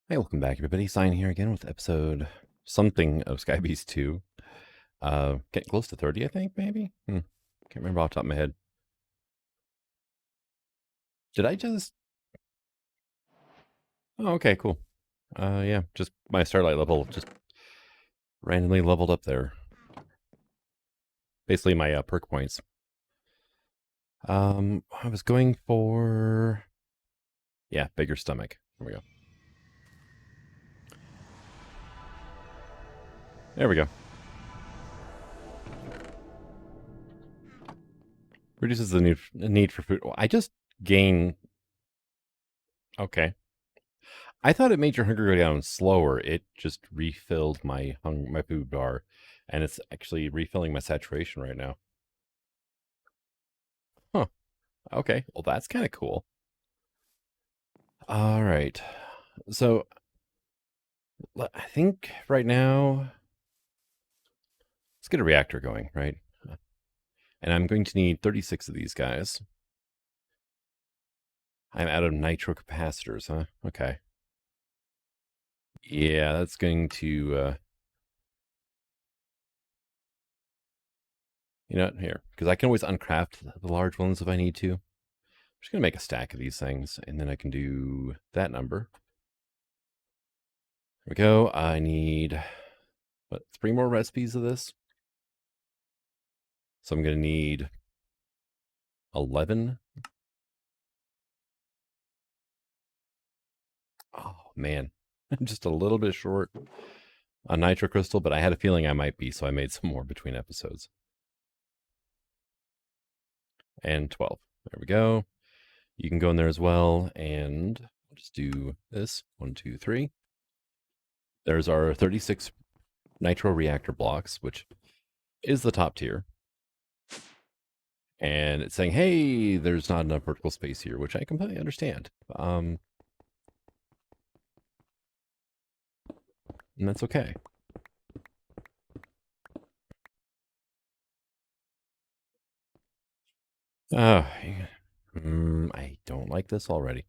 Hey, welcome back, everybody. Sign here again with episode something of SB2. Getting close to 30, I think, maybe? Can't remember off the top of my head. Did I just... Oh, okay, cool. Yeah, just my Starlight level just randomly leveled up there. Basically, my perk points. I was going for... Yeah, bigger stomach. There we go. There we go. Reduces the need for food. Well, I just gain... Okay. I thought it made your hunger go down slower. It just refilled my food bar, and it's actually refilling my saturation right now. Huh. Okay. Well, that's kind of cool. All right. So I think right now, let's get a reactor going, right? And I'm going to need 36 of these guys. I'm out of nitro capacitors, huh? Okay. Yeah, that's going to, here, because I can always uncraft the large ones if I need to. I'm just going to make a stack of these things, and then I can do that number. There we go. I need, 3 more recipes of this? So I'm going to need 11. Oh, man. I'm just a little bit short on nitro crystal, but I had a feeling I might be, so I made some more between episodes. And 12. There we go. You can go in there as well, and we'll just do this. 1, 2, 3. There's our 36 nitro reactor blocks, which is the top tier. And it's saying, hey, there's not enough vertical space here, which I completely understand. And that's okay. Oh, I don't like this already.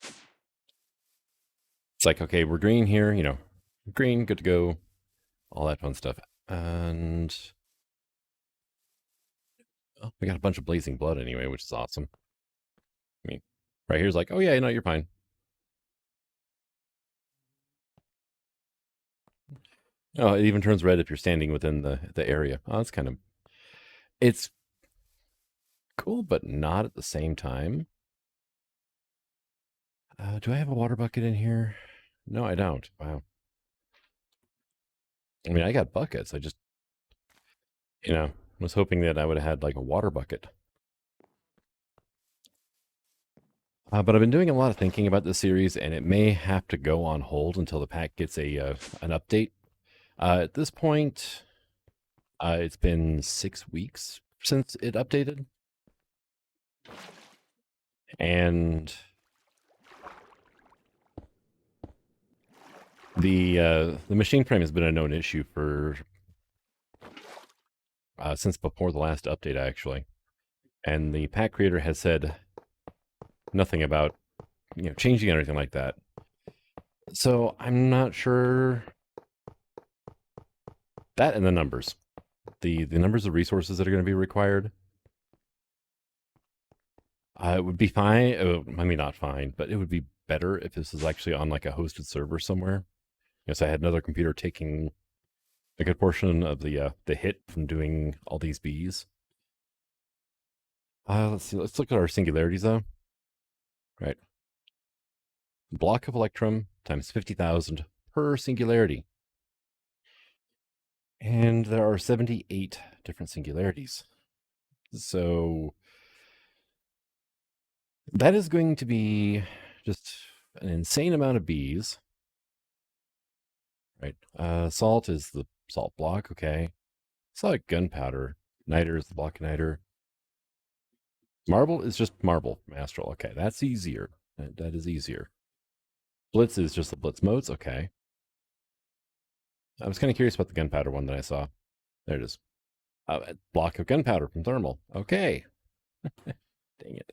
It's like, okay, we're green here, green, good to go, all that fun stuff. And we got a bunch of blazing blood anyway, which is awesome. I mean, right here's like, oh yeah, no, you're fine. Oh, it even turns red if you're standing within the area. Oh, that's kind of... It's cool, but not at the same time. Do I have a water bucket in here? No, I don't. Wow. I mean, I got buckets. I just, was hoping that I would have had like a water bucket. But I've been doing a lot of thinking about this series, and it may have to go on hold until the pack gets an update. At this point, it's been 6 weeks since it updated. And the machine frame has been a known issue for since before the last update, actually. And the pack creator has said nothing about changing or anything like that. So I'm not sure. That and the numbers. The numbers of resources that are going to be required. It would be fine. I mean, not fine, but it would be better if this is actually on like a hosted server somewhere. Yes, I had another computer taking a good portion of the hit from doing all these bees. Let's see. Let's look at our singularities though. Right. Block of electrum times 50,000 per singularity. And there are 78 different singularities. So that is going to be just an insane amount of bees. Right. Salt is the salt block. Okay. It's like gunpowder. Niter is the block of niter. Marble is just marble from Astral. Okay. That's easier. That is easier. Blitz is just the blitz modes. Okay. I was kind of curious about the gunpowder one that I saw. There it is. Block of gunpowder from thermal. Okay. Dang it.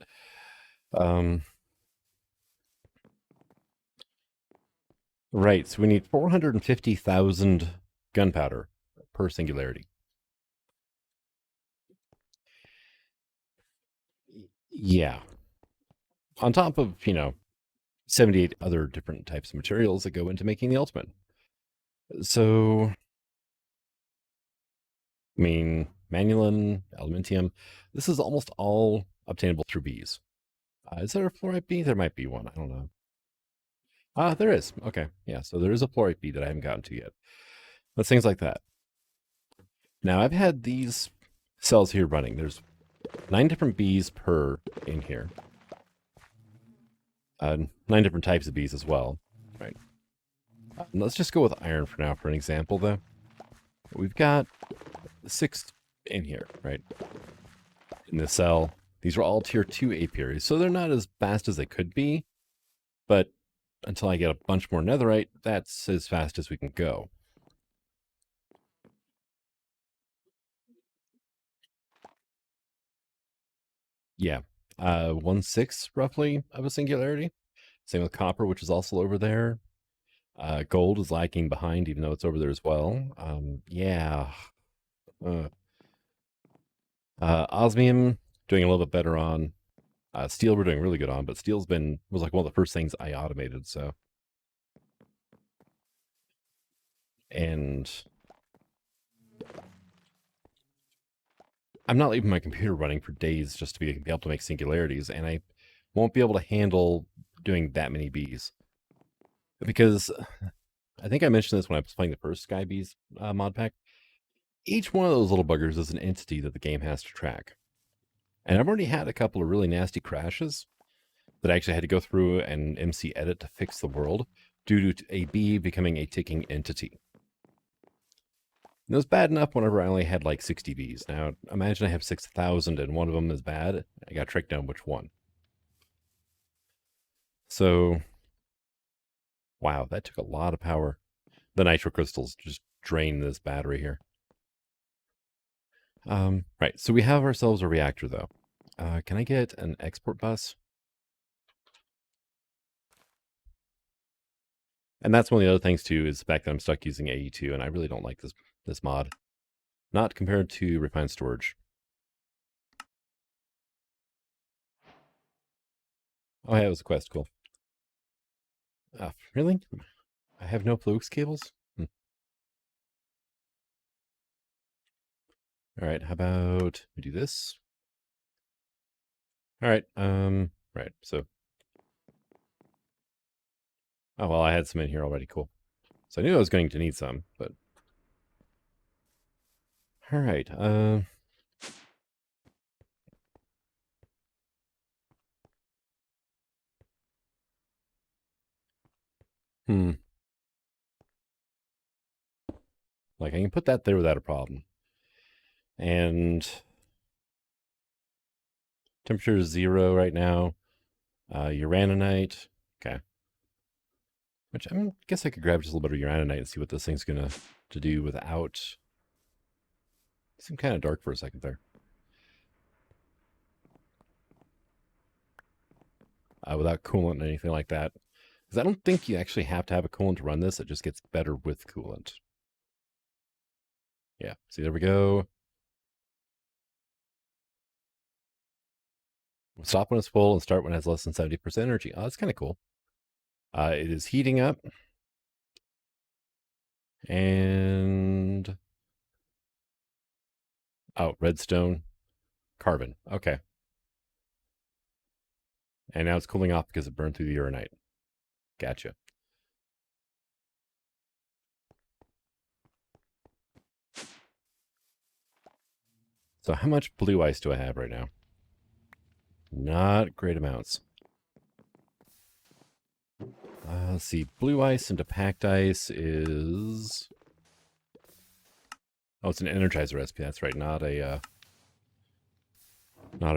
Right, so we need 450,000 gunpowder per singularity. Yeah. On top of, 78 other different types of materials that go into making the ultimate. So, I mean, manulin, aluminium, this is almost all obtainable through bees. Is there a fluorite bee? There might be one. I don't know. There is. Okay. Yeah, so there is a fluorite bee that I haven't gotten to yet. But things like that. Now, I've had these cells here running. There's 9 different bees per in here. 9 different types of bees as well. Right. Let's just go with iron for now for an example, though. We've got 6 in here, right? In the cell. These are all tier 2 apiaries, so they're not as fast as they could be, but until I get a bunch more netherite, that's as fast as we can go. Yeah. 1/6 roughly of a singularity. Same with copper, which is also over there. Gold is lagging behind, even though it's over there as well. Yeah. Osmium, doing a little bit better on. Steel, we're doing really good on, but steel's was like one of the first things I automated, so. And I'm not leaving my computer running for days just to be able to make singularities, and I won't be able to handle doing that many bees. Because I think I mentioned this when I was playing the first Sky Bees mod pack. Each one of those little buggers is an entity that the game has to track. And I've already had a couple of really nasty crashes that I actually had to go through and MC edit to fix the world due to a bee becoming a ticking entity. And it was bad enough whenever I only had like 60 bees. Now, imagine I have 6,000 and one of them is bad. I got tricked down which one. So, wow, that took a lot of power. The nitro crystals just drain this battery here. Right, so we have ourselves a reactor, though. Can I get an export bus? And that's one of the other things, too, is the fact that I'm stuck using AE2, and I really don't like this mod. Not compared to refined storage. Oh, yeah, it was a quest. Cool. Really? I have no Plux cables? All right, how about we do this? All right, right, so. Oh, well, I had some in here already. Cool. So I knew I was going to need some, but. All right, Like, I can put that there without a problem. And temperature is 0 right now. Uraninite. Okay. Which I guess I could grab just a little bit of uraninite and see what this thing's gonna to do without. It seemed kind of dark for a second there. Without coolant or anything like that. Because I don't think you actually have to have a coolant to run this. It just gets better with coolant. Yeah. See, there we go. Stop when it's full and start when it has less than 70% energy. Oh, that's kind of cool. It is heating up. And oh, redstone, carbon. Okay. And now it's cooling off because it burned through the uranite. Gotcha. So how much blue ice do I have right now? Not great amounts. Let's see. Blue ice into packed ice is... Oh, it's an energizer recipe. That's right. Not a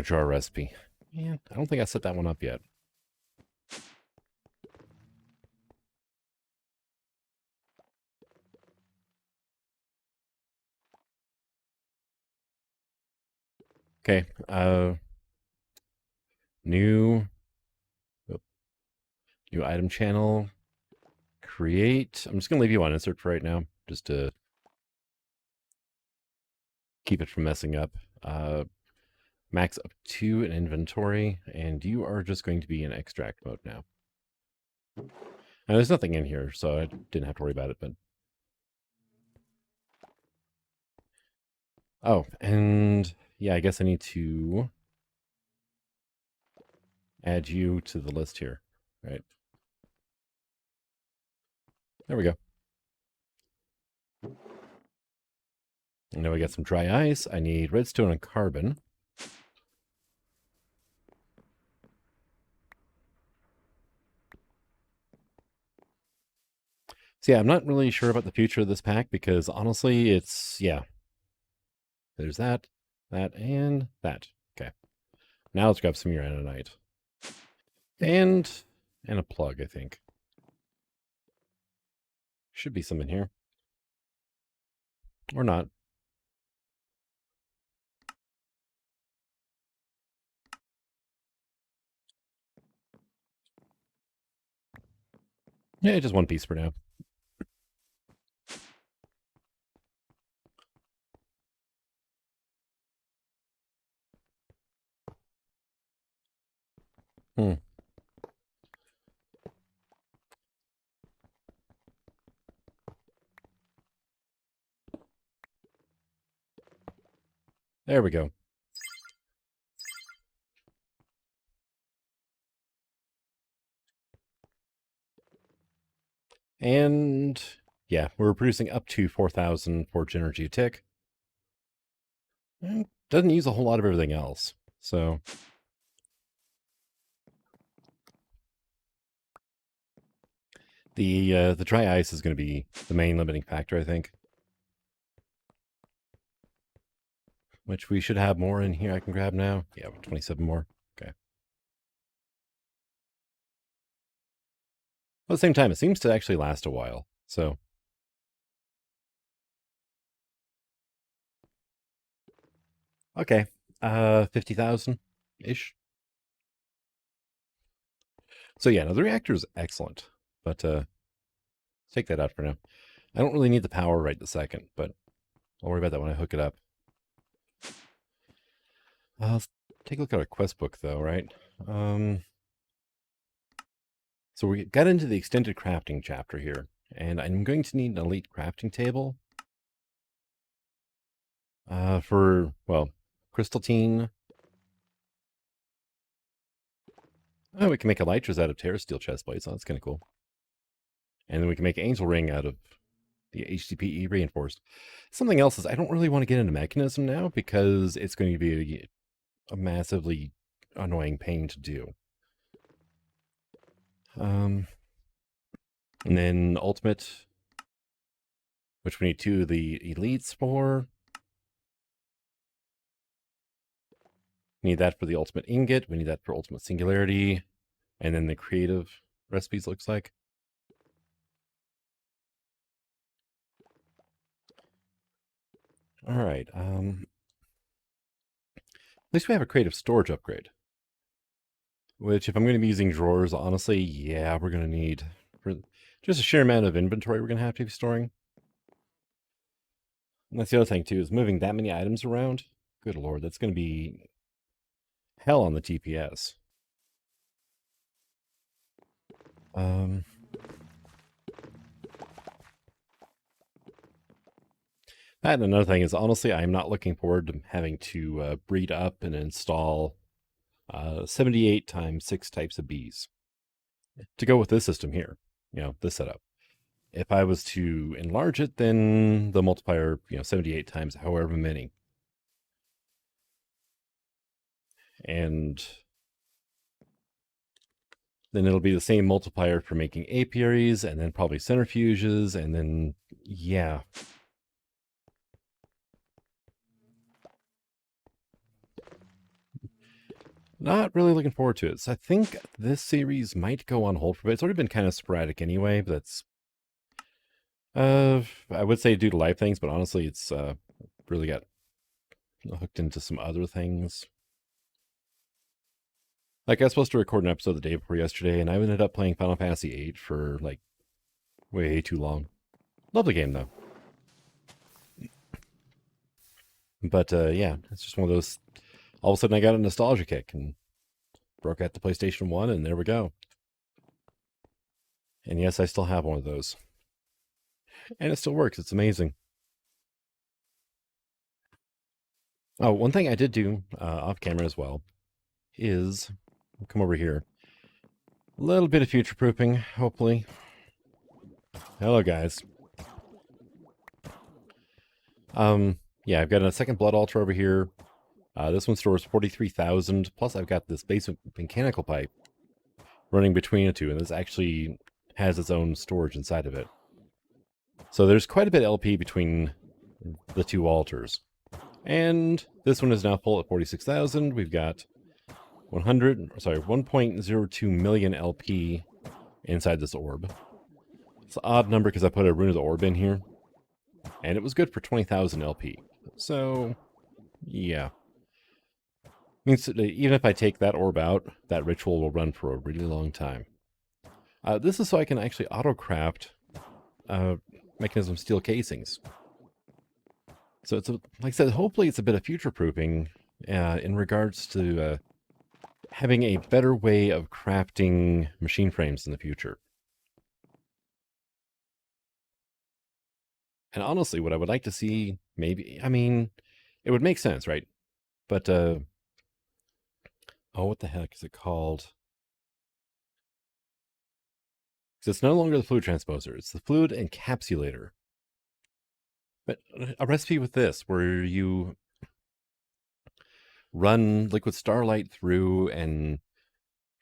jar recipe. Man, I don't think I set that one up yet. Okay. New item channel. create... I'm just going to leave you on insert for right now, just to keep it from messing up. Max up 2 in inventory, and you are just going to be in extract mode now. Now, there's nothing in here, so I didn't have to worry about it, but... Oh, and yeah, I guess I need to add you to the list here, right? There we go. And now we got some dry ice. I need redstone and carbon. So yeah, I'm not really sure about the future of this pack because honestly, it's, yeah. There's that, and that. Okay. Now let's grab some uranite. And a plug, I think. Should be some in here. Or not. Yeah, just one piece for now. There we go. And yeah, we're producing up to 4,000 forge energy a tick. And doesn't use a whole lot of everything else. So the dry ice is going to be the main limiting factor, I think. Which we should have more in here I can grab now. Yeah, 27 more. Okay. At the same time, it seems to actually last a while. So okay. 50,000-ish. So yeah, no, the reactor is excellent. But take that out for now. I don't really need the power right this second, but I'll worry about that when I hook it up. Let's take a look at our quest book, though, right? So we got into the extended crafting chapter here, and I'm going to need an elite crafting table for, well, crystalline. Oh, we can make elytras out of terra steel chest plates. Oh, that's kind of cool. And then we can make angel ring out of the HDPE reinforced. Something else is I don't really want to get into Mekanism now because it's going to be a massively annoying pain to do. And then ultimate, which we need 2 of the elites for. We need that for the ultimate ingot. We need that for ultimate singularity. And then the creative recipes looks like. All right. At least we have a creative storage upgrade. Which, if I'm going to be using drawers, honestly, yeah, we're going to need for just a sheer amount of inventory we're going to have to be storing. And that's the other thing, too, is moving that many items around. Good lord, that's going to be hell on the TPS. That and another thing is, honestly, I'm not looking forward to having to breed up and install 78 times 6 types of bees to go with this system here, this setup. If I was to enlarge it, then the multiplier, 78 times however many. And then it'll be the same multiplier for making apiaries, and then probably centrifuges, and then, yeah. Not really looking forward to it. So I think this series might go on hold for a bit. It's already been kind of sporadic anyway, but that's... I would say due to life things, but honestly, it's really got hooked into some other things. Like, I was supposed to record an episode the day before yesterday, and I ended up playing Final Fantasy VIII for, like, Way too long. Lovely game, though. But, yeah, it's just one of those... All of a sudden, I got a nostalgia kick and broke out the PlayStation 1, and there we go. And yes, I still have one of those. And it still works. It's amazing. Oh, one thing I did do off camera as well is... Come over here. A little bit of future-proofing, hopefully. Hello, guys. Yeah, I've got a second blood altar over here. This one stores 43,000. Plus, I've got this basic mechanical pipe running between the two, and this actually has its own storage inside of it. So there's quite a bit of LP between the two altars. And this one is now full at 46,000. We've got 1.02 million LP inside this orb. It's an odd number because I put a Rune of the Orb in here. And it was good for 20,000 LP. So, yeah. Means that even if I take that orb out, that ritual will run for a really long time. This is so I can actually auto-craft Mekanism steel casings. So it's like I said, hopefully it's a bit of future-proofing in regards to having a better way of crafting machine frames in the future. And honestly, what I would like to see, maybe, I mean, it would make sense, right? But, oh, what the heck is it called? Because it's no longer the fluid transposer, it's the fluid encapsulator. But a recipe with this, where you run liquid starlight through and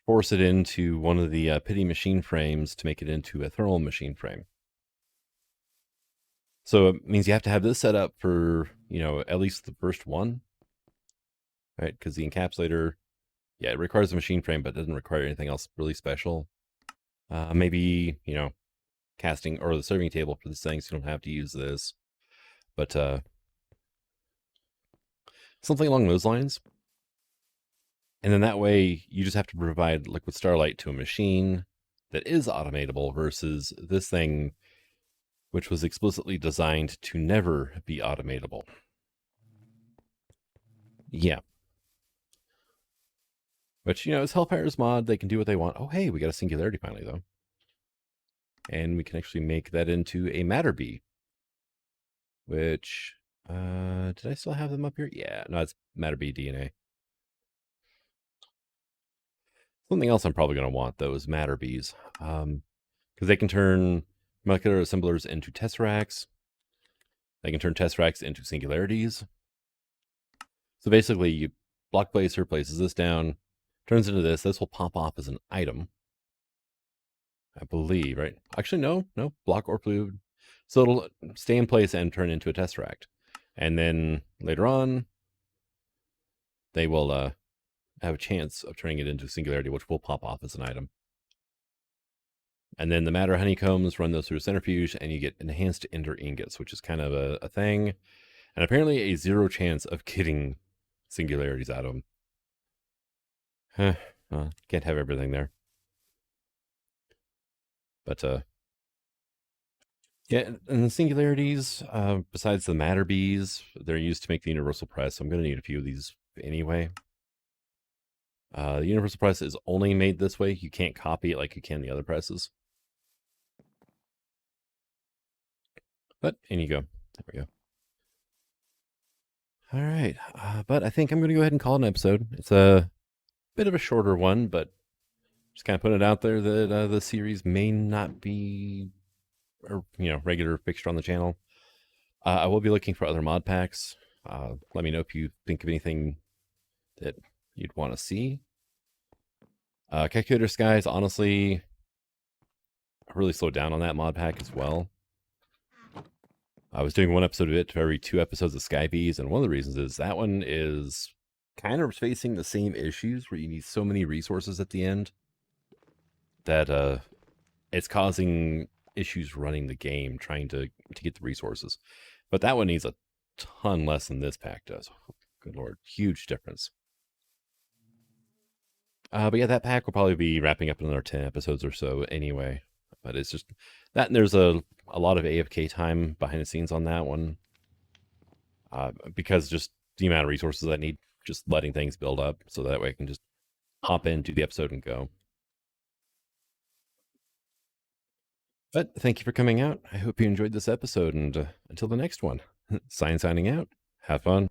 force it into one of the pity machine frames to make it into a thermal machine frame. So it means you have to have this set up for, you know, at least the first one, right? Because the encapsulator, yeah, it requires a machine frame, but doesn't require anything else really special. Maybe, you know, casting or the serving table for this thing, so you don't have to use this. But something along those lines. And then that way, you just have to provide liquid starlight to a machine that is automatable versus this thing, which was explicitly designed to never be automatable. Yeah. But, you know, it's Hellfire's mod. They can do what they want. Oh, hey, we got a singularity finally, though. And we can actually make that into a matter bee. Which, did I still have them up here? Yeah, no, it's matter bee DNA. Something else I'm probably going to want, though, is matter bees. Because they can turn molecular assemblers into tesseracts. They can turn tesseracts into singularities. So basically, you block placer places this down, turns into this. This will pop off as an item, I believe, right? Actually, no, block or fluid. So it'll stay in place and turn into a tesseract. And then later on, they will have a chance of turning it into singularity, which will pop off as an item. And then the matter honeycombs, run those through a centrifuge, and you get enhanced ender ingots, which is kind of a thing. And apparently a 0 chance of getting singularities out of them. Can't have everything there. But, yeah, and the singularities, besides the matter bees, they're used to make the universal press. So I'm going to need a few of these anyway. The universal press is only made this way. You can't copy it like you can the other presses. But in you go. There we go. All right. But I think I'm going to go ahead and call it an episode. It's a bit of a shorter one, but just kind of putting it out there that the series may not be a regular fixture on the channel. I will be looking for other mod packs. Let me know if you think of anything that you'd want to see. Calculator Skies, honestly, I really slowed down on that mod pack as well. I was doing one episode of it for every 2 episodes of Sky Bees, and one of the reasons is that one is kind of facing the same issues where you need so many resources at the end that it's causing issues running the game, trying to get the resources. But that one needs a ton less than this pack does. Good Lord, huge difference. But yeah, that pack will probably be wrapping up in another 10 episodes or so anyway. But it's just, That and there's a lot of AFK time behind the scenes on that one. Because just the amount of resources I need, just letting things build up so that way I can just hop in, do the episode, and go. But thank you for coming out. I hope you enjoyed this episode, and until the next one, signing out. Have fun.